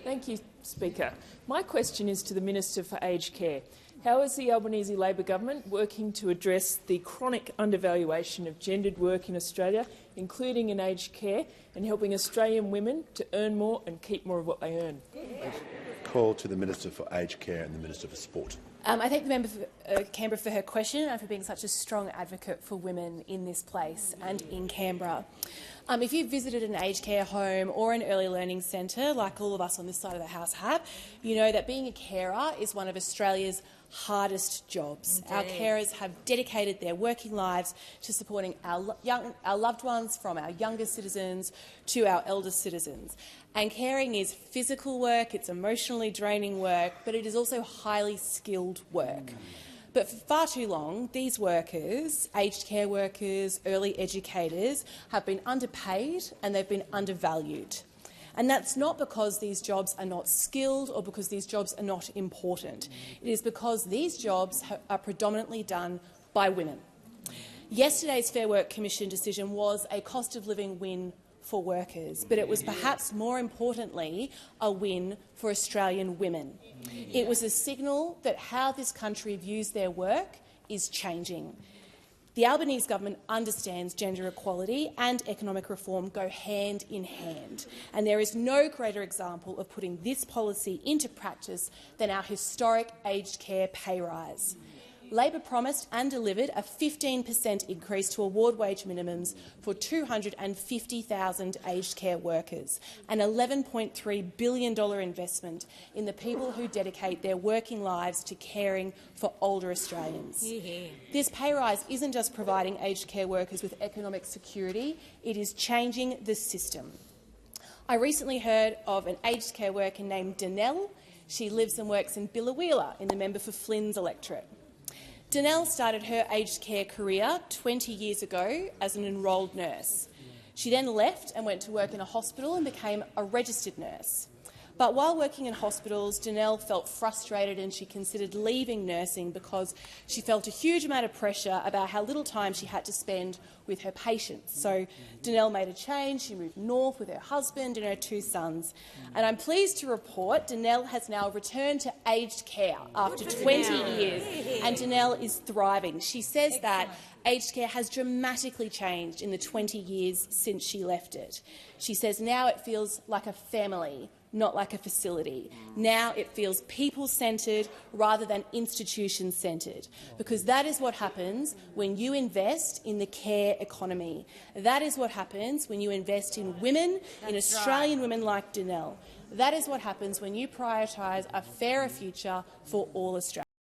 Thank you, Speaker. My question is to the Minister for Aged Care. How is the Albanese Labor government working to address the chronic undervaluation of gendered work in Australia, including in aged care, and helping Australian women to earn more and keep more of what they earn? Call to the Minister for Aged Care and the Minister for Sport. I thank the member for Canberra for her question and for being such a strong advocate for women in this place and in Canberra. If you've visited an aged care home or an early learning centre, like all of us on this side of the House have, you know that being a carer is one of Australia's hardest jobs. Indeed. Our carers have dedicated their working lives to supporting our loved ones, from our youngest citizens to our eldest citizens. And caring is physical work, it's emotionally draining work, but it is also highly skilled work. But for far too long, these workers, aged care workers, early educators, have been underpaid and they've been undervalued. And that's not because these jobs are not skilled or because these jobs are not important. It is because these jobs are predominantly done by women. Yesterday's Fair Work Commission decision was a cost of living win for workers, but it was perhaps more importantly a win for Australian women. It was a signal that how this country views their work is changing. The Albanese government understands gender equality and economic reform go hand in hand, and there is no greater example of putting this policy into practice than our historic aged care pay rise. Labor promised and delivered a 15% increase to award wage minimums for 250,000 aged care workers, an $11.3 billion investment in the people who dedicate their working lives to caring for older Australians. This pay rise isn't just providing aged care workers with economic security, it is changing the system. I recently heard of an aged care worker named Danelle. She lives and works in Biloela in the member for Flynn's electorate. Danelle started her aged care career 20 years ago as an enrolled nurse. She then left and went to work in a hospital and became a registered nurse. But while working in hospitals, Danelle felt frustrated and she considered leaving nursing because she felt a huge amount of pressure about how little time she had to spend with her patients. So Danelle made a change. She moved north with her husband and her 2 sons. And I'm pleased to report Danelle has now returned to aged care after 20 years, and Danelle is thriving. She says that aged care has dramatically changed in the 20 years since she left it. She says now it feels like a family, not like a facility. Now it feels people-centred rather than institution-centred, because that is what happens when you invest in the care economy. That is what happens when you invest in women, in Australian women like Danelle. That is what happens when you prioritise a fairer future for all Australians.